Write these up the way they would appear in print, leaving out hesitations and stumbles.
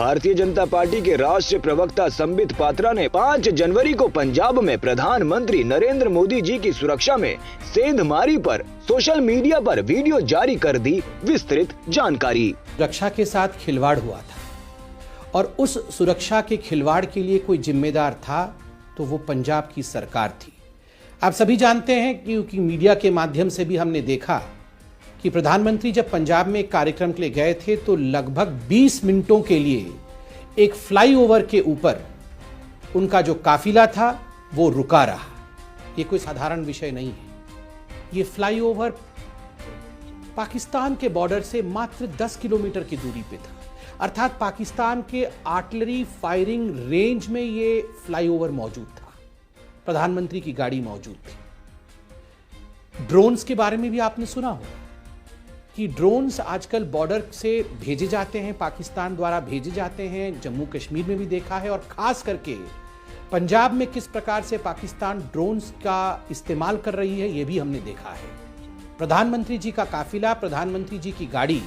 Bharatiya Janata party के राष्ट्रीय प्रवक्ता संबित पात्रा ने 5 जनवरी को पंजाब में प्रधानमंत्री नरेंद्र मोदी जी की सुरक्षा में सेंधमारी पर सोशल मीडिया पर वीडियो जारी कर दी विस्तृत जानकारी। सुरक्षा के साथ खिलवाड़ हुआ था और उस सुरक्षा के खिलवाड़ के लिए कोई जिम्मेदार था तो वो पंजाब की सरकार थी। आप सभी जानते हैं क्योंकि मीडिया के माध्यम से भी हमने देखा कि प्रधानमंत्री जब पंजाब में एक कार्यक्रम के लिए गए थे तो लगभग 20 मिनटों के लिए एक फ्लाईओवर के ऊपर उनका जो काफिला था वो रुका रहा। ये कोई साधारण विषय नहीं है। ये फ्लाईओवर पाकिस्तान के बॉर्डर से मात्र 10 किलोमीटर की दूरी पे था, अर्थात पाकिस्तान के आर्टिलरी फायरिंग रेंज में ये फ्लाईओवर मौजूद था। प्रधानमंत्री की गाड़ी मौजूद थी। ड्रोन्स के बारे में भी आपने सुना होगा कि ड्रोन्स आजकल बॉर्डर से भेजे जाते हैं, पाकिस्तान द्वारा भेजे जाते हैं। जम्मू कश्मीर में भी देखा है और खास करके पंजाब में किस प्रकार से पाकिस्तान ड्रोन्स का इस्तेमाल कर रही है ये भी हमने देखा है। प्रधानमंत्री जी का काफिला, प्रधानमंत्री जी की गाड़ी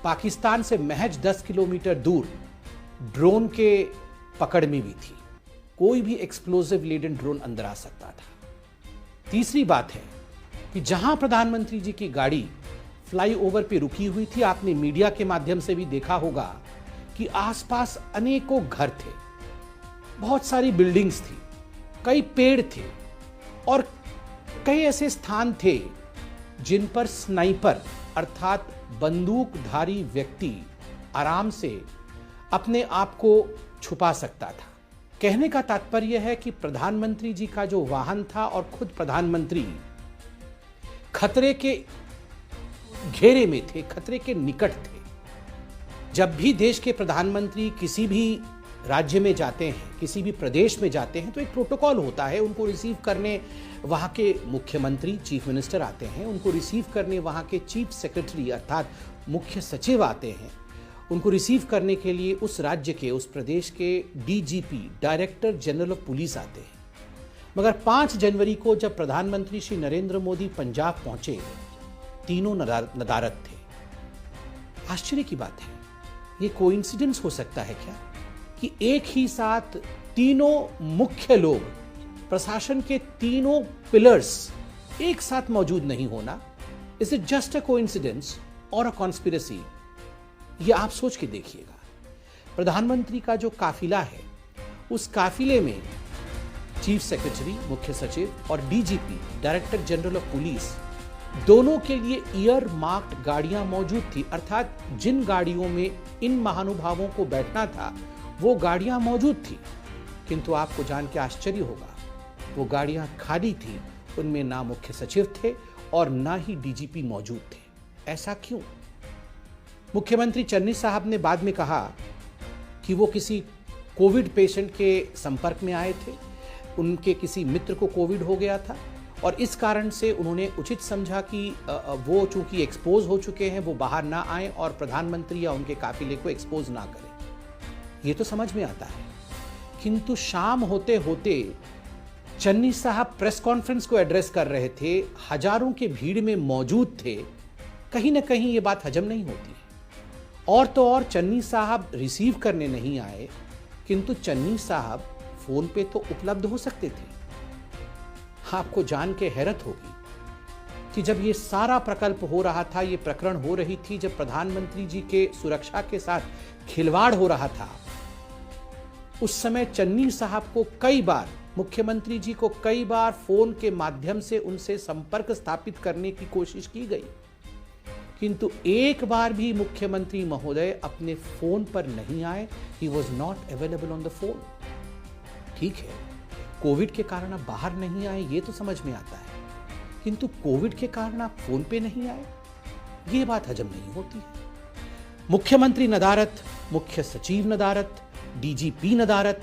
पाकिस्तान से महज 10 किलोमीटर दूर ड्रोन के पकड़ में भी थी। कोई भी एक्सप्लोजिव लेडन ड्रोन अंदर आ सकता था। तीसरी बात है कि जहां प्रधानमंत्री जी की गाड़ी फ्लाईओवर पे रुकी हुई थी, आपने मीडिया के माध्यम से भी देखा होगा कि आसपास अनेकों घर थे, बहुत सारी बिल्डिंग्स थी, कई पेड़ थे और कई ऐसे स्थान थे जिन पर स्नाइपर अर्थात बंदूकधारी व्यक्ति आराम से अपने आप को छुपा सकता था। कहने का तात्पर्य है कि प्रधानमंत्री जी का जो वाहन था और खुद प्रधानमंत्री खतरे के घेरे में थे, खतरे के निकट थे। जब भी देश के प्रधानमंत्री किसी भी राज्य में जाते हैं, किसी भी प्रदेश में जाते हैं तो एक प्रोटोकॉल होता है। उनको रिसीव करने वहां के मुख्यमंत्री, चीफ मिनिस्टर आते हैं, उनको रिसीव करने वहां के चीफ सेक्रेटरी अर्थात मुख्य सचिव आते हैं, उनको रिसीव करने के लिए उस राज्य के, उस प्रदेश के DGP, director general of police आते हैं। मगर 5 जनवरी को जब प्रधानमंत्री श्री नरेंद्र मोदी पंजाब पहुंचे, तीनों नदारद थे। आश्चर्य की बात है, ये कोइंसिडेंस हो सकता है क्या कि एक ही साथ तीनों मुख्य लोग, प्रशासन के तीनों पिलर्स एक साथ मौजूद नहीं होना? Is it just a coincidence और अ कॉन्स्पिरेसी? ये आप सोच के देखिएगा। प्रधानमंत्री का जो काफिला है, उस काफिले में चीफ सेक्रेटरी, मुख्य सचिव और DGP, director general of police, दोनों के लिए ईयर मार्क्ड गाड़ियां मौजूद थी, अर्थात जिन गाड़ियों में इन महानुभावों को बैठना था वो गाड़ियां मौजूद थी। किंतु आपको जान के आश्चर्य होगा, वो गाड़ियां खाली थी, उनमें ना मुख्य सचिव थे और ना ही डीजीपी मौजूद थे। ऐसा क्यों? मुख्यमंत्री चन्नी साहब ने बाद में कहा कि वो किसी कोविड पेशेंट के संपर्क में आए थे, उनके किसी मित्र को कोविड हो गया था और इस कारण से उन्होंने उचित समझा कि वो चूंकि एक्सपोज हो चुके हैं, वो बाहर ना आए और प्रधानमंत्री या उनके काफिले को एक्सपोज ना करें। ये तो समझ में आता है। किंतु शाम होते होते चन्नी साहब प्रेस कॉन्फ्रेंस को एड्रेस कर रहे थे, हजारों के भीड़ में मौजूद थे। कहीं ना कहीं ये बात हजम नहीं होती है। और तो और चन्नी साहब रिसीव करने नहीं आए, किंतु चन्नी साहब फोन पे तो उपलब्ध हो सकते थे। आपको जान के हैरत होगी कि जब ये सारा प्रकल्प हो रहा था, ये प्रकरण हो रही थी, जब प्रधानमंत्री जी के सुरक्षा के साथ खिलवाड़ हो रहा था, उस समय चन्नी साहब को कई बार, मुख्यमंत्री जी को कई बार फोन के माध्यम से उनसे संपर्क स्थापित करने की कोशिश की गई, किंतु एक बार भी मुख्यमंत्री महोदय अपने फोन पर नहीं आए। He was not available on the phone. ठीक है, कोविड के कारण आप बाहर नहीं आए, ये तो समझ में आता है, किंतु कोविड के कारण आप फोन पे नहीं आए, ये बात हजम नहीं होती। मुख्यमंत्री नदारत, मुख्य सचिव नदारत, डीजीपी नदारत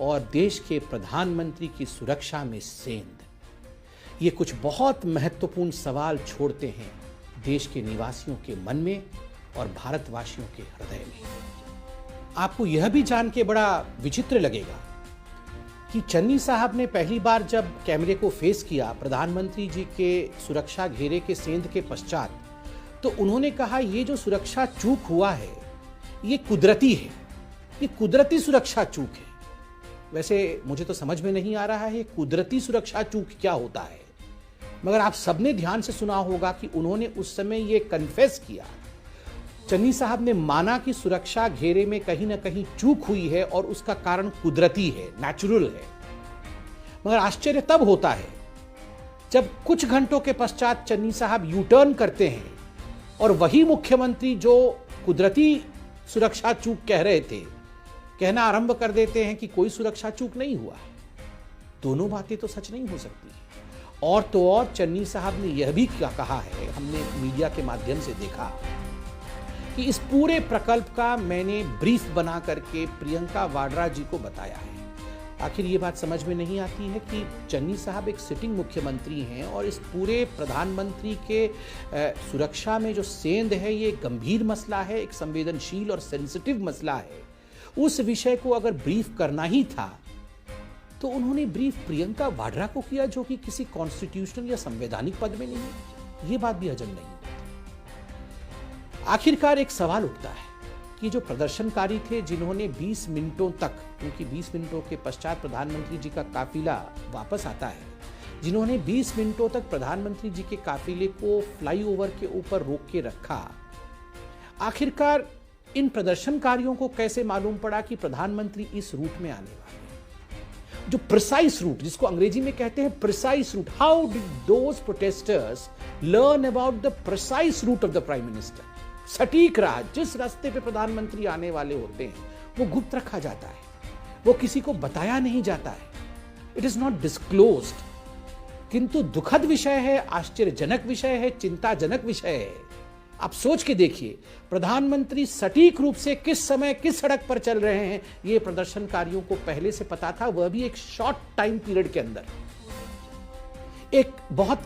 और देश के प्रधानमंत्री की सुरक्षा में सेंध। ये कुछ बहुत महत्वपूर्ण सवाल छोड़ते हैं देश के निवासियों के मन में और भारतवासियों के हृदय में। आपको यह भी जान के बड़ा विचित्र लगेगा कि चन्नी साहब ने पहली बार जब कैमरे को फेस किया प्रधानमंत्री जी के सुरक्षा घेरे के सेंध के पश्चात, तो उन्होंने कहा ये जो सुरक्षा चूक हुआ है ये कुदरती है, ये कुदरती सुरक्षा चूक है। वैसे मुझे तो समझ में नहीं आ रहा है कुदरती सुरक्षा चूक क्या होता है, मगर आप सबने ध्यान से सुना होगा कि उन्होंने उस समय ये कन्फेस किया, चन्नी साहब ने माना कि सुरक्षा घेरे में कहीं ना कहीं चूक हुई है और उसका कारण कुदरती है, नेचुरल है। मगर आश्चर्य तब होता है जब कुछ घंटों के पश्चात चन्नी साहब यू टर्न करते हैं और वही मुख्यमंत्री जो कुदरती सुरक्षा चूक कह रहे थे, कहना आरंभ कर देते हैं कि कोई सुरक्षा चूक नहीं हुआ। दोनों बातें तो सच नहीं हो सकती। और तो और चन्नी साहब ने यह भी क्या कहा है, हमने मीडिया के माध्यम से देखा कि इस पूरे प्रकल्प का मैंने ब्रीफ बना करके प्रियंका वाड्रा जी को बताया है। आखिर ये बात समझ में नहीं आती है कि चन्नी साहब एक सिटिंग मुख्यमंत्री हैं और इस पूरे प्रधानमंत्री के सुरक्षा में जो सेंध है, ये गंभीर मसला है, एक संवेदनशील और सेंसिटिव मसला है। उस विषय को अगर ब्रीफ करना ही था तो उन्होंने ब्रीफ प्रियंका वाड्रा को किया, जो कि किसी कॉन्स्टिट्यूशनल या संवैधानिक पद में नहीं है। ये बात भी हजम नहीं होती। आखिरकार एक सवाल उठता है कि जो प्रदर्शनकारी थे जिन्होंने 20 मिनटों तक, क्योंकि 20 मिनटों के पश्चात प्रधानमंत्री जी का काफिला वापस आता है, जिन्होंने 20 मिनटों तक प्रधानमंत्री जी के काफिले को फ्लाईओवर के ऊपर रोक के रखा, आखिरकार इन प्रदर्शनकारियों को कैसे मालूम पड़ा कि प्रधानमंत्री इस रूट में आने वाले हैं? जो प्रिसाइज रूट, जिसको अंग्रेजी में कहते हैं precise route, how did those protesters learn about the precise route of the prime minister? सटीक राह, जिस रास्ते पे प्रधानमंत्री आने वाले होते हैं, वो गुप्त रखा जाता है, वो किसी को बताया नहीं जाता है। It is not disclosed. किंतु दुखद विषय है, आश्चर्यजनक विषय है, चिंताजनक विषय है। आप सोच के देखिए, प्रधानमंत्री सटीक रूप से किस समय किस सड़क पर चल रहे हैं, ये प्रदर्शनकारियों को पहले से पता था, वह भी एक शॉर्ट टाइम पीरियड के अंदर, एक बहुत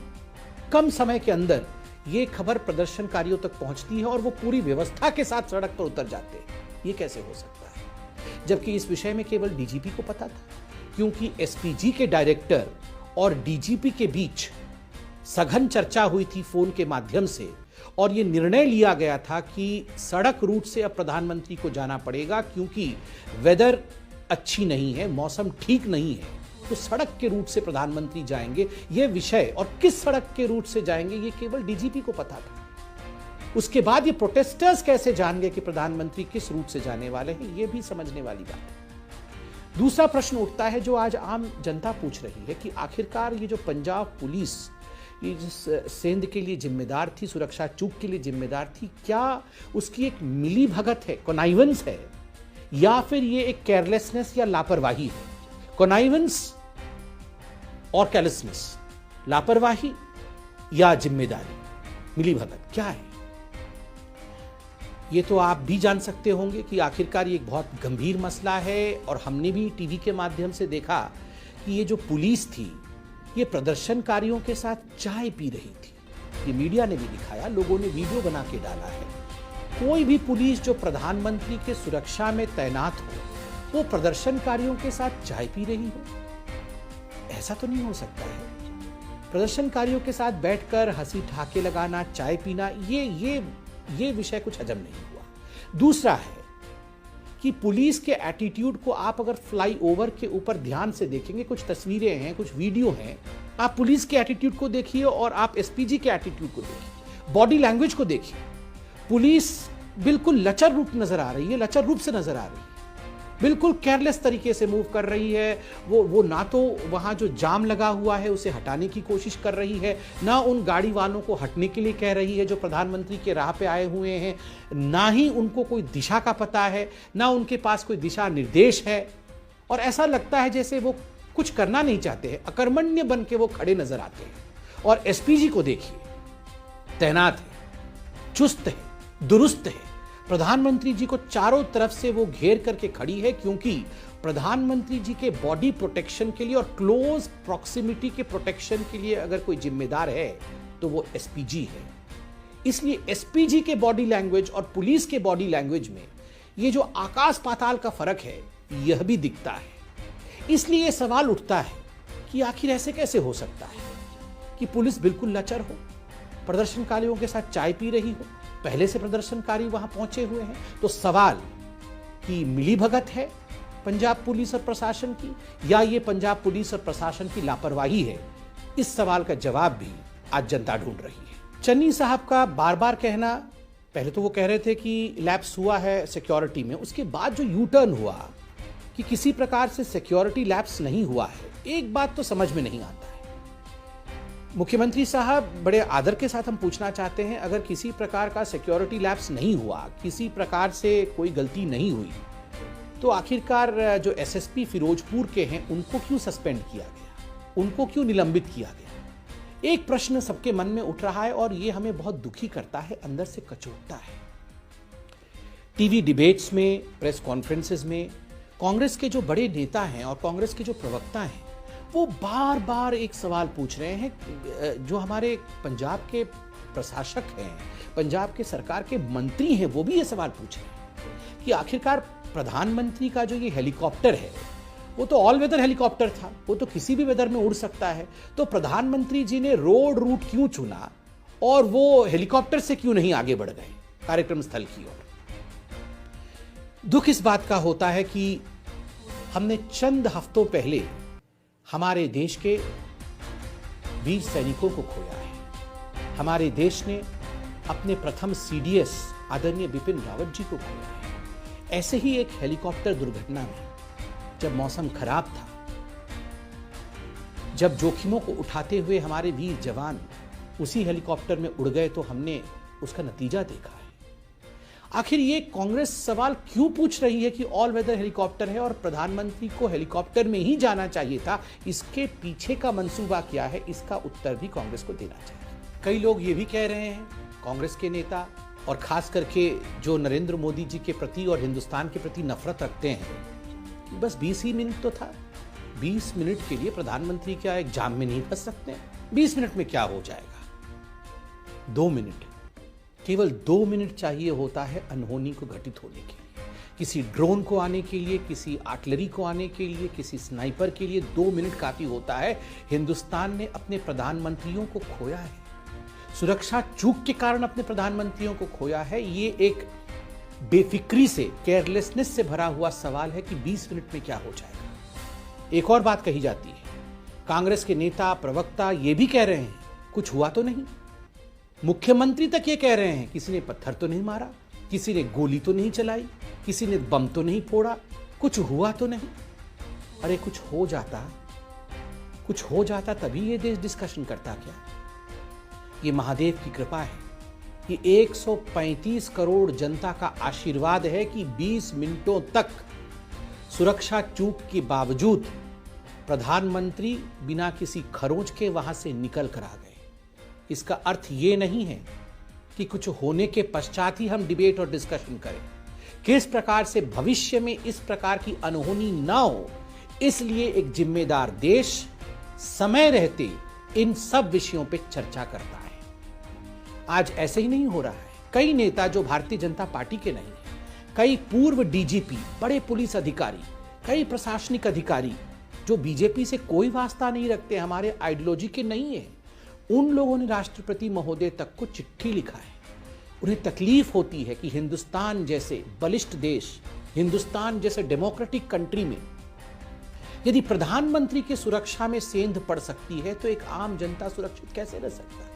कम समय के अंदर ये खबर प्रदर्शनकारियों तक पहुंचती है और वो पूरी व्यवस्था के साथ सड़क पर उतर जाते हैं। ये कैसे हो सकता है? जबकि इस विषय में केवल डीजीपी को पता था, क्योंकि एसपीजी के डायरेक्टर और डीजीपी के बीच सघन चर्चा हुई थी फोन के माध्यम से, और ये निर्णय लिया गया था कि सड़क रूट से अब प्रधानमंत्री को जाना पड़ेगा, क्योंकि वेदर अच्छी नहीं है, मौसम ठीक नहीं है, तो सड़क के रूट से प्रधानमंत्री जाएंगे। यह विषय और किस सड़क के रूट से जाएंगे ये केवल डीजीपी को पता था। उसके बाद ये प्रोटेस्टर्स कैसे जान गए कि प्रधानमंत्री किस रूट से जाने वाले हैं, ये भी समझने वाली बात है। दूसरा प्रश्न उठता है जो आज आम जनता पूछ रही है कि आखिरकार ये जो पंजाब पुलिस ये जिस सेंध के लिए जिम्मेदार थी, सुरक्षा चूक के लिए जिम्मेदार थी, क्या उसकी एक मिली भगत है, कॉनाइवेंस है, या फिर ये एक केयरलेसनेस या लापरवाही है? कॉनाइवेंस और केयरलेसनेस, लापरवाही या जिम्मेदारी, मिली भगत क्या है? ये तो आप भी जान सकते होंगे कि आखिरकार ये एक बहुत गंभीर मसला है। और हमने भी टीवी के माध्यम से देखा कि ये जो पुलिस थी, ये प्रदर्शनकारियों के साथ चाय पी रही थी। ये मीडिया ने भी दिखाया, लोगों ने वीडियो बना के डाला है। कोई भी पुलिस जो प्रधानमंत्री के सुरक्षा में तैनात हो, वो प्रदर्शनकारियों के साथ चाय पी रही हो? ऐसा तो नहीं हो सकता है। प्रदर्शनकारियों के साथ बैठकर हंसी ठहाके लगाना, चाय पीना, ये विषय कुछ हजम नहीं हुआ। दूसरा है कि पुलिस के एटीट्यूड को आप अगर फ्लाईओवर के ऊपर ध्यान से देखेंगे, कुछ तस्वीरें हैं, कुछ वीडियो हैं, आप पुलिस के एटीट्यूड को देखिए और आप एसपीजी के एटीट्यूड को देखिए, बॉडी लैंग्वेज को देखिए। पुलिस बिल्कुल लचर रूप नजर आ रही है, लचर रूप से नजर आ रही है, बिल्कुल केयरलेस तरीके से मूव कर रही है। वो ना तो वहाँ जो जाम लगा हुआ है उसे हटाने की कोशिश कर रही है, ना उन गाड़ी वालों को हटने के लिए कह रही है जो प्रधानमंत्री के राह पे आए हुए हैं, ना ही उनको कोई दिशा का पता है, ना उनके पास कोई दिशा निर्देश है। और ऐसा लगता है जैसे वो कुछ करना नहीं चाहते हैं, अकर्मण्य बन के वो खड़े नजर आते हैं। और एसपीजी को देखिए, तैनात है, चुस्त है, दुरुस्त है, प्रधानमंत्री जी को चारों तरफ से वो घेर करके खड़ी है, क्योंकि प्रधानमंत्री जी के बॉडी प्रोटेक्शन के लिए और क्लोज प्रॉक्सिमिटी के प्रोटेक्शन के लिए अगर कोई जिम्मेदार है तो वो एसपीजी है। इसलिए एसपीजी के बॉडी लैंग्वेज और पुलिस के बॉडी लैंग्वेज में ये जो आकाश पाताल का फर्क है, यह भी दिखता है। इसलिए ये सवाल उठता है कि आखिर ऐसे कैसे हो सकता है कि पुलिस बिल्कुल लचर हो, प्रदर्शनकारियों के साथ चाय पी रही हो, पहले से प्रदर्शनकारी वहां पहुंचे हुए हैं। तो सवाल की मिलीभगत है पंजाब पुलिस और प्रशासन की, या ये पंजाब पुलिस और प्रशासन की लापरवाही है? इस सवाल का जवाब भी आज जनता ढूंढ रही है। चन्नी साहब का बार बार कहना, पहले तो वो कह रहे थे कि लैप्स हुआ है सिक्योरिटी में, उसके बाद जो यू टर्न हुआ कि किसी प्रकार से सिक्योरिटी लैप्स नहीं हुआ है, एक बात तो समझ में नहीं आता है। मुख्यमंत्री साहब, बड़े आदर के साथ हम पूछना चाहते हैं, अगर किसी प्रकार का सिक्योरिटी लैप्स नहीं हुआ, किसी प्रकार से कोई गलती नहीं हुई, तो आखिरकार जो एसएसपी फिरोजपुर के हैं उनको क्यों सस्पेंड किया गया, उनको क्यों निलंबित किया गया? एक प्रश्न सबके मन में उठ रहा है और ये हमें बहुत दुखी करता है, अंदर से कचोटता है। टीवी डिबेट्स में, प्रेस कॉन्फ्रेंसेस में कांग्रेस के जो बड़े नेता हैं और कांग्रेस के जो प्रवक्ता हैं, वो बार बार एक सवाल पूछ रहे हैं। जो हमारे पंजाब के प्रशासक हैं, पंजाब के सरकार के मंत्री हैं, वो भी ये सवाल पूछ रहे हैं कि आखिरकार प्रधानमंत्री का जो ये हेलीकॉप्टर है, वो तो ऑल वेदर हेलीकॉप्टर था, वो तो किसी भी वेदर में उड़ सकता है, तो प्रधानमंत्री जी ने रोड रूट क्यों चुना और वो हेलीकॉप्टर से क्यों नहीं आगे बढ़ गए कार्यक्रम स्थल की ओर? दुख इस बात का होता है कि हमने चंद हफ्तों पहले हमारे देश के वीर सैनिकों को खोया है। हमारे देश ने अपने प्रथम सीडीएस आदरणीय बिपिन रावत जी को खोया है। ऐसे ही एक हेलीकॉप्टर दुर्घटना में, जब मौसम खराब था, जब जोखिमों को उठाते हुए हमारे वीर जवान उसी हेलीकॉप्टर में उड़ गए, तो हमने उसका नतीजा देखा है। आखिर ये कांग्रेस सवाल क्यों पूछ रही है कि ऑल वेदर हेलीकॉप्टर है और प्रधानमंत्री को हेलीकॉप्टर में ही जाना चाहिए था? इसके पीछे का मंसूबा क्या है, इसका उत्तर भी कांग्रेस को देना चाहिए। कई लोग ये भी कह रहे हैं, कांग्रेस के नेता और खास करके जो नरेंद्र मोदी जी के प्रति और हिंदुस्तान के प्रति नफरत रखते हैं, कि बस 20 ही मिनट तो था, 20 मिनट के लिए प्रधानमंत्री क्या एक जाम में नहीं फंस सकते हैं? 20 मिनट में क्या हो जाएगा? 2 मिनट, केवल 2 मिनट चाहिए होता है अनहोनी को घटित होने के लिए। किसी ड्रोन को आने के लिए, किसी आर्टिलरी को आने के लिए, किसी स्नाइपर के लिए 2 मिनट काफी होता है। हिंदुस्तान ने अपने प्रधानमंत्रियों को खोया है, सुरक्षा चूक के कारण अपने प्रधानमंत्रियों को खोया है। ये एक बेफिक्री से, केयरलेसनेस से भरा हुआ सवाल है कि 20 मिनट में क्या हो जाएगा। एक और बात कही जाती है, कांग्रेस के नेता प्रवक्ता ये भी कह रहे हैं कुछ हुआ तो नहीं। मुख्यमंत्री तक ये कह रहे हैं किसी ने पत्थर तो नहीं मारा, किसी ने गोली तो नहीं चलाई, किसी ने बम तो नहीं फोड़ा, कुछ हुआ तो नहीं। अरे कुछ हो जाता तभी ये देश डिस्कशन करता क्या? ये महादेव की कृपा है, ये 135 करोड़ जनता का आशीर्वाद है कि 20 मिनटों तक सुरक्षा चूक के बावजूद प्रधानमंत्री बिना किसी खरोंच के वहां से निकल कर आ गए। इसका अर्थ ये नहीं है कि कुछ होने के पश्चात ही हम डिबेट और डिस्कशन करें। किस प्रकार से भविष्य में इस प्रकार की अनहोनी ना हो, इसलिए एक जिम्मेदार देश समय रहते इन सब विषयों पर चर्चा करता है। आज ऐसे ही नहीं हो रहा है। कई नेता जो भारतीय जनता पार्टी के नहीं हैं, कई पूर्व डीजीपी, बड़े पुलिस अधिकारी, कई प्रशासनिक अधिकारी जो बीजेपी से कोई वास्ता नहीं रखते, हमारे आइडियोलॉजी के नहीं है, उन लोगों ने राष्ट्रपति महोदय तक को चिट्ठी लिखा है। उन्हें तकलीफ होती है कि हिंदुस्तान जैसे बलिष्ठ देश, हिंदुस्तान जैसे डेमोक्रेटिक कंट्री में यदि प्रधानमंत्री की सुरक्षा में सेंध पड़ सकती है, तो एक आम जनता सुरक्षित कैसे रह सकता है?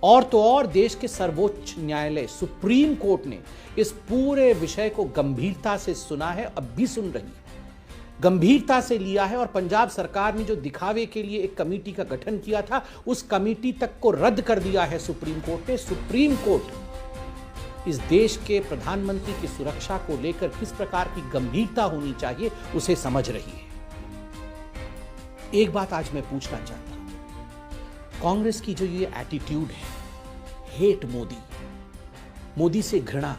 और तो और देश के सर्वोच्च न्यायालय सुप्रीम कोर्ट ने इस पूरे विषय को गंभीरता से सुना है, अब भी सुन रही है, गंभीरता से लिया है। और पंजाब सरकार ने जो दिखावे के लिए एक कमेटी का गठन किया था, उस कमेटी तक को रद्द कर दिया है सुप्रीम कोर्ट ने। सुप्रीम कोर्ट इस देश के प्रधानमंत्री की सुरक्षा को लेकर किस प्रकार की गंभीरता होनी चाहिए उसे समझ रही है। एक बात आज मैं पूछना चाहता हूं, कांग्रेस की जो ये एटीट्यूड है, हेट मोदी, मोदी से घृणा,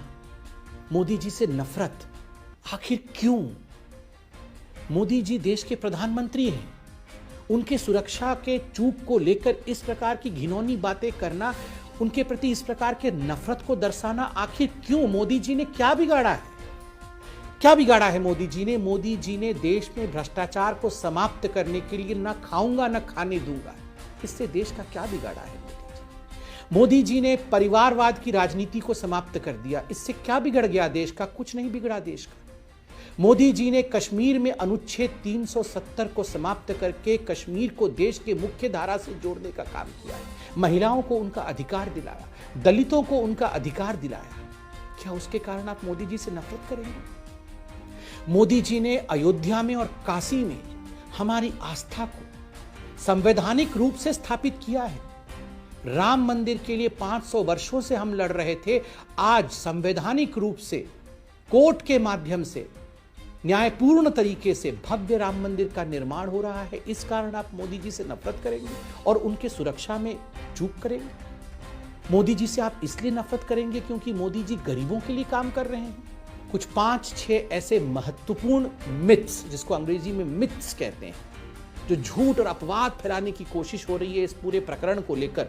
मोदी जी से नफरत, आखिर क्यों? मोदी जी देश के प्रधानमंत्री हैं, उनके सुरक्षा के चूक को लेकर इस प्रकार की घिनौनी बातें करना, उनके प्रति इस प्रकार के नफरत को दर्शाना आखिर क्यों? मोदी जी ने क्या बिगाड़ा है? क्या बिगाड़ा है मोदी जी ने? मोदी जी ने देश में भ्रष्टाचार को समाप्त करने के लिए ना खाऊंगा ना खाने दूंगा, इससे देश का क्या बिगाड़ा है? मोदी जी ने परिवारवाद की राजनीति को समाप्त कर दिया, इससे क्या बिगड़ गया देश का? कुछ नहीं बिगड़ा देश का। मोदी जी ने कश्मीर में अनुच्छेद 370 को समाप्त करके कश्मीर को देश के मुख्य धारा से जोड़ने का काम किया है। महिलाओं को उनका अधिकार दिलाया, दलितों को उनका अधिकार दिलाया। क्या उसके कारण आप मोदी जी से नफरत करेंगे? मोदी जी ने अयोध्या में और काशी में हमारी आस्था को संवैधानिक रूप से स्थापित किया है। राम मंदिर के लिए 500 वर्षों से हम लड़ रहे थे, आज संवैधानिक रूप से कोर्ट के माध्यम से न्यायपूर्ण तरीके से भव्य राम मंदिर का निर्माण हो रहा है। इस कारण आप मोदी जी से नफरत करेंगे और उनके सुरक्षा में चूक करेंगे? मोदी जी से आप इसलिए नफरत करेंगे क्योंकि मोदी जी गरीबों के लिए काम कर रहे हैं। कुछ 5-6 ऐसे महत्वपूर्ण मिथ्स, जिसको अंग्रेजी में मिथ्स कहते हैं, जो झूठ और अपवाद फैलाने की कोशिश हो रही है इस पूरे प्रकरण को लेकर,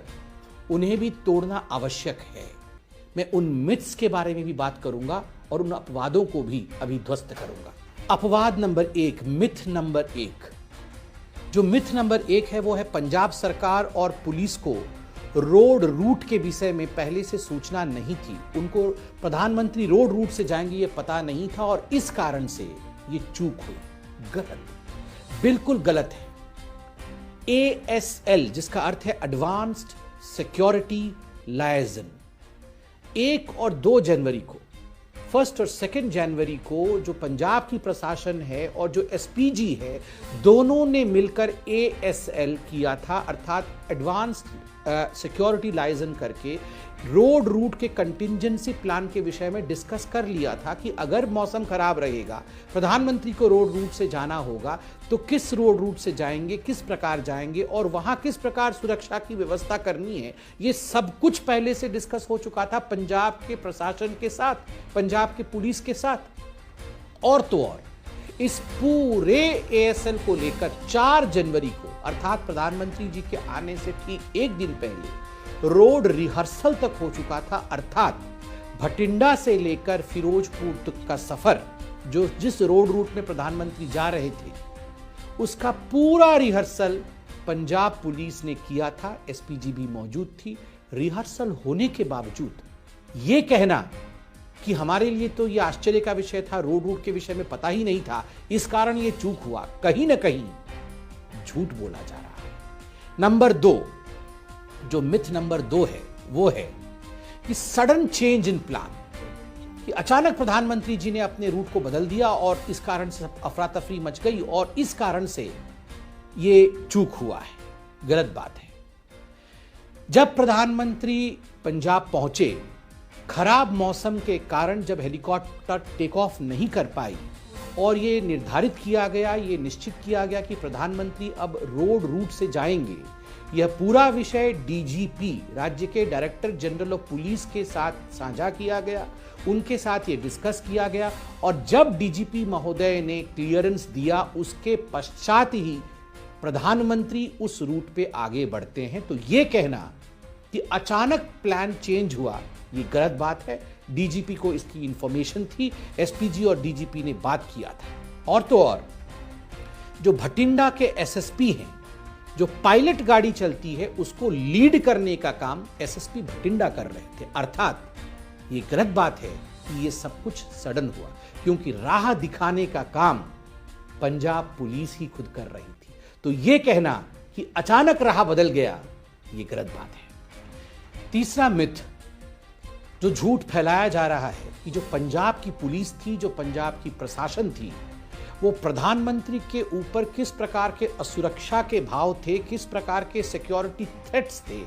उन्हें भी तोड़ना आवश्यक है। मैं उन मिथ्स के बारे में भी बात करूंगा और उन अपवादों को भी अभी ध्वस्त करूंगा। अपवाद नंबर 1, मिथ नंबर 1। जो मिथ नंबर 1 है वो है पंजाब सरकार और पुलिस को रोड रूट के विषय में पहले से सूचना नहीं थी। उनको प्रधानमंत्री रोड रूट से जाएंगे ये पता नहीं था और इस कारण से ये चूक हुई। गलत, बिल्कुल गलत है। ASL जिसका अर्थ है एडवांस्ड सिक्योरिटी लायजन, 1 और 2 जनवरी को, 1 और 2 जनवरी को जो पंजाब की प्रशासन है और जो SPG है, दोनों ने मिलकर ASL किया था, अर्थात एडवांस्ड सिक्योरिटी लाइजन करके रोड रूट के कंटिंजेंसी प्लान के विषय में डिस्कस कर लिया था कि अगर मौसम खराब रहेगा, प्रधानमंत्री को रोड रूट से जाना होगा, तो किस रोड रूट से जाएंगे, किस प्रकार जाएंगे और वहां किस प्रकार सुरक्षा की व्यवस्था करनी है। ये सब कुछ पहले से डिस्कस हो चुका था पंजाब के प्रशासन के साथ, पंजाब के पुलिस के साथ। और तो और इस पूरे ASL को लेकर 4 जनवरी को, अर्थात प्रधानमंत्री जी के आने से ठीक 1 दिन पहले रोड रिहर्सल तक हो चुका था। अर्थात भटिंडा से लेकर फिरोजपुर तक का सफर, जो जिस रोड रूट में प्रधानमंत्री जा रहे थे, उसका पूरा रिहर्सल पंजाब पुलिस ने किया था। SPG भी मौजूद थी। रिहर्सल होने के बावजूद ये कहना कि हमारे लिए तो ये आश्चर्य का विषय था, रोड रूट के विषय में पता ही नहीं था, इस कारण ये चूक हुआ, कहीं ना कहीं झूठ बोला जा रहा है। नंबर 2, जो मिथ नंबर 2 है वो है कि सडन चेंज इन प्लान, कि अचानक प्रधानमंत्री जी ने अपने रूट को बदल दिया और इस कारण से अफरा तफरी मच गई और इस कारण से ये चूक हुआ है। गलत बात है। जब प्रधानमंत्री पंजाब पहुंचे, खराब मौसम के कारण जब हेलीकॉप्टर टेक ऑफ नहीं कर पाई और ये निर्धारित किया गया, ये निश्चित किया गया कि प्रधानमंत्री अब रोड रूट से जाएंगे, यह पूरा विषय DGP, राज्य के डायरेक्टर जनरल ऑफ पुलिस के साथ साझा किया गया, उनके साथ ये डिस्कस किया गया और जब DGP महोदय ने क्लियरेंस दिया, उसके पश्चात ही प्रधानमंत्री उस रूट पे आगे बढ़ते हैं। तो ये कहना कि अचानक प्लान चेंज हुआ, ये गलत बात है। DGP को इसकी इंफॉर्मेशन थी, SPG और DGP ने बात किया था। और तो और जो भटिंडा के SSP हैं, जो पायलट गाड़ी चलती है, उसको लीड करने का काम SSP भटिंडा कर रहे थे। अर्थात ये गलत बात है कि ये सब कुछ सडन हुआ, क्योंकि राह दिखाने का काम पंजाब पुलिस ही खुद कर रही थी। तो ये कहना कि अचानक राह बदल गया, ये गलत बात है। तीसरा मिथ जो झूठ फैलाया जा रहा है कि जो पंजाब की पुलिस थी, जो पंजाब की प्रशासन थी, वो प्रधानमंत्री के ऊपर किस प्रकार के असुरक्षा के भाव थे, किस प्रकार के सिक्योरिटी थ्रेट्स थे,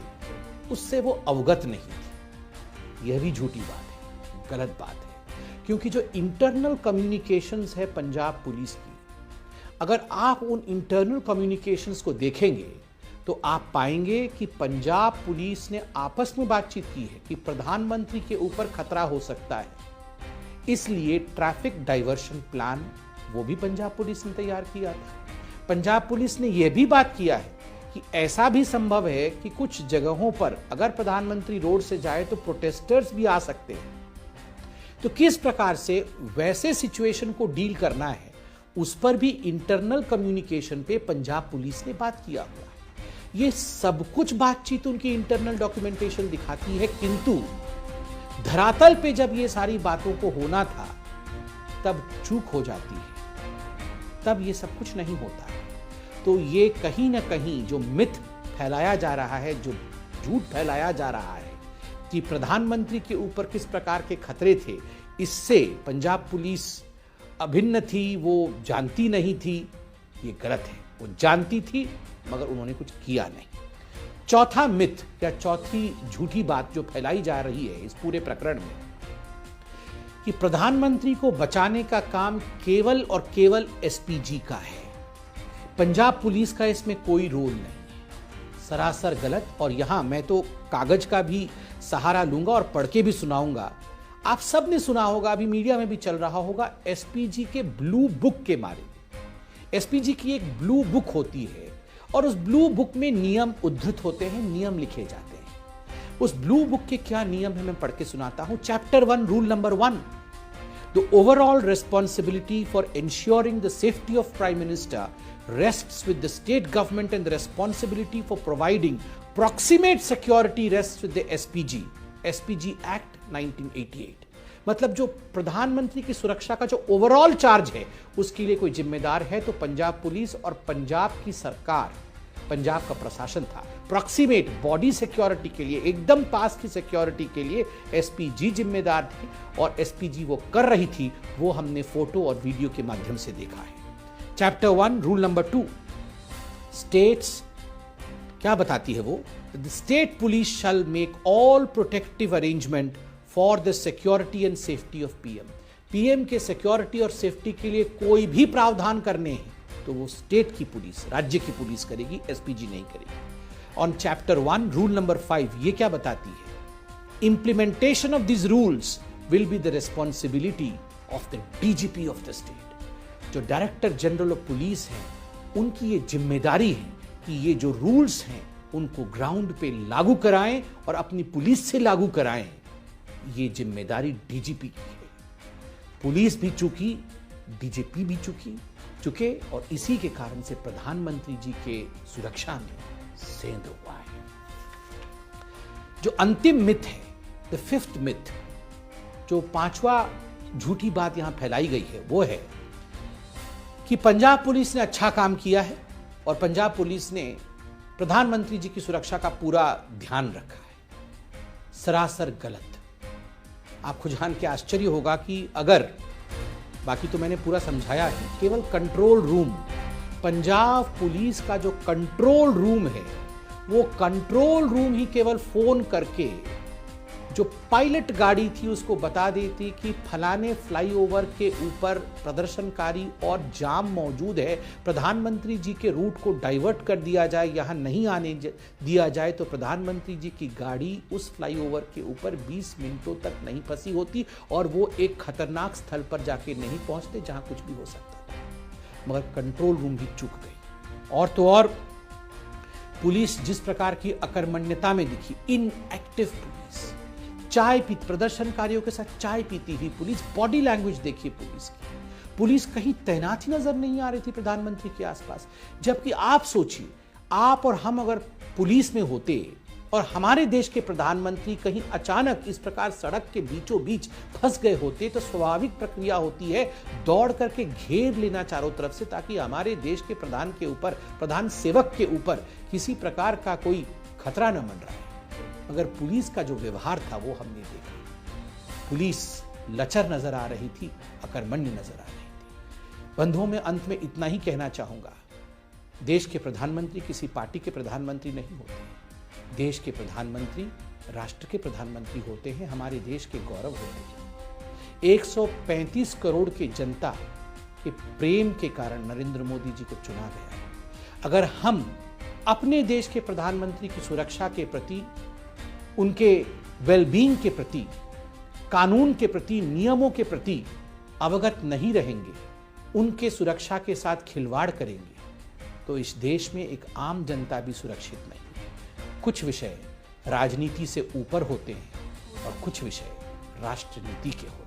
उससे वो अवगत नहीं थी। यह भी झूठी बात है, गलत बात है। क्योंकि जो इंटरनल कम्युनिकेशंस है पंजाब पुलिस की, अगर आप उन इंटरनल कम्युनिकेशंस को देखेंगे तो आप पाएंगे कि पंजाब पुलिस ने आपस में बातचीत की है कि प्रधानमंत्री के ऊपर खतरा हो सकता है, इसलिए ट्रैफिक डाइवर्शन प्लान वो भी पंजाब पुलिस ने तैयार किया था। पंजाब पुलिस ने यह भी बात किया है कि ऐसा भी संभव है कि कुछ जगहों पर अगर प्रधानमंत्री रोड से जाए तो प्रोटेस्टर्स भी आ सकते हैं। तो किस प्रकार से वैसे सिचुएशन को डील करना है, उस पर भी इंटरनल कम्युनिकेशन पे पंजाब पुलिस ने बात किया हुआ है। ये सब कुछ बातचीत उनकी इंटरनल डॉक्यूमेंटेशन दिखाती है, किंतु धरातल पे जब ये सारी बातों को होना था, तब चूक हो जाती है, तब ये सब कुछ नहीं होता है। तो ये कहीं ना कहीं जो मिथ फैलाया जा रहा है, जो झूठ फैलाया जा रहा है कि प्रधानमंत्री के ऊपर किस प्रकार के खतरे थे, इससे पंजाब पुलिस अभिन्न थी, वो जानती नहीं थी, ये गलत है। वो जानती थी मगर उन्होंने कुछ किया नहीं। चौथा मिथ या चौथी झूठी बात जो फैलाई जा रही है इस पूरे प्रकरण में कि प्रधानमंत्री को बचाने का काम केवल और केवल एसपीजी का है, पंजाब पुलिस का इसमें कोई रोल नहीं। सरासर गलत। और यहां मैं तो कागज का भी सहारा लूंगा और पढ़ के भी सुनाऊंगा। आप सब ने सुना होगा, अभी मीडिया में भी चल रहा होगा, एसपीजी के ब्लू बुक के बारे में। एसपीजी की एक ब्लू बुक होती है और उस ब्लू बुक में नियम उद्धृत होते हैं, नियम लिखे जाते हैं। उस ब्लू बुक के क्या नियम है मैं पढ़ के सुनाता हूं। Chapter 1, rule number 1, the overall responsibility for ensuring the safety of prime minister rests with the state government and the responsibility for providing proximate security rests with the SPG Act 1988। मतलब जो प्रधानमंत्री की सुरक्षा का जो ओवरऑल चार्ज है उसके लिए कोई जिम्मेदार है तो पंजाब पुलिस और पंजाब की सरकार, पंजाब का प्रशासन था। प्रॉक्सिमेट बॉडी सिक्योरिटी के लिए, एकदम पास की सिक्योरिटी के लिए एसपीजी जिम्मेदार थी और एसपीजी वो कर रही थी, वो हमने फोटो और वीडियो के माध्यम से देखा है। चैप्टर 1, रूल नंबर 2, स्टेट्स क्या बताती है वो? The state police shell make all protective arrangement for the security and safety of PM. PM के सिक्योरिटी और सेफ्टी के लिए कोई भी प्रावधान करने हैं तो वो स्टेट की पुलिस, राज्य की पुलिस करेगी, एसपीजी नहीं करेगी। ऑन चैप्टर 1, रूल नंबर 5 ये क्या बताती है? Implementation of this rules will be the responsibility of the DGP of the state. जो डायरेक्टर जनरल ऑफ पुलिस हैं उनकी ये जिम्मेदारी है कि ये जो रूल्स हैं उनको ग्राउंड पे लागू कराएं और अपनी पुलिस से लागू कराएं। ये जिम्मेदारी डीजीपी की है। पुलिस भी चूकी, डीजीपी भी चुके और इसी के कारण से प्रधानमंत्री जी के सुरक्षा में सेंध हुआ है। जो अंतिम मिथ है, द फिफ्थ मिथ, जो पांचवा झूठी बात यहां फैलाई गई है वो है कि पंजाब पुलिस ने अच्छा काम किया है और पंजाब पुलिस ने प्रधानमंत्री जी की सुरक्षा का पूरा ध्यान रखा है। सरासर गलत। आपको जान के आश्चर्य होगा कि अगर, बाकी तो मैंने पूरा समझाया है, केवल कंट्रोल रूम, पंजाब पुलिस का जो कंट्रोल रूम है वो कंट्रोल रूम ही केवल फोन करके जो पायलट गाड़ी थी उसको बता देती कि फलाने फ्लाईओवर के ऊपर प्रदर्शनकारी और जाम मौजूद है, प्रधानमंत्री जी के रूट को डाइवर्ट कर दिया जाए, यहां नहीं आने दिया जाए, तो प्रधानमंत्री जी की गाड़ी उस फ्लाईओवर के ऊपर 20 मिनटों तक नहीं फंसी होती और वो एक खतरनाक स्थल पर जाके नहीं पहुंचते जहां कुछ भी हो सकता था। मगर कंट्रोल रूम भी चूक गई। और तो और पुलिस जिस प्रकार की अकर्मण्यता में दिखी, इनएक्टिव पुलिस, चाय पी, प्रदर्शनकारियों के साथ चाय पीती हुई पुलिस, बॉडी लैंग्वेज देखिए पुलिस की। पुलिस कहीं तैनात ही नजर नहीं आ रही थी प्रधानमंत्री के आसपास। जबकि आप सोचिए, आप और हम अगर पुलिस में होते और हमारे देश के प्रधानमंत्री कहीं अचानक इस प्रकार सड़क के बीचों बीच फंस गए होते तो स्वाभाविक प्रक्रिया होती है दौड़ करके घेर लेना चारों तरफ से, ताकि हमारे देश के प्रधान के ऊपर, प्रधान सेवक के ऊपर किसी प्रकार का कोई खतरा न मंडराए। मगर पुलिस का जो व्यवहार था वो हमने देखा। पुलिस लचर नजर आ रही थी, अकर्मण्य नजर आ रही थी। बंधुओं, में अंत में इतना ही कहना चाहूंगा, देश के प्रधानमंत्री किसी पार्टी के प्रधानमंत्री नहीं होते। देश के प्रधानमंत्री राष्ट्र के प्रधानमंत्री होते हैं, हमारे देश के गौरव होते हैं। 135 करोड़ की जनता के प्रेम के कारण नरेंद्र मोदी जी को चुना गया। अगर हम अपने देश के प्रधानमंत्री की सुरक्षा के प्रति, उनके वेलबींग के प्रति, कानून के प्रति, नियमों के प्रति अवगत नहीं रहेंगे, उनके सुरक्षा के साथ खिलवाड़ करेंगे, तो इस देश में एक आम जनता भी सुरक्षित नहीं है। कुछ विषय राजनीति से ऊपर होते हैं और कुछ विषय राष्ट्र नीति के होते हैं।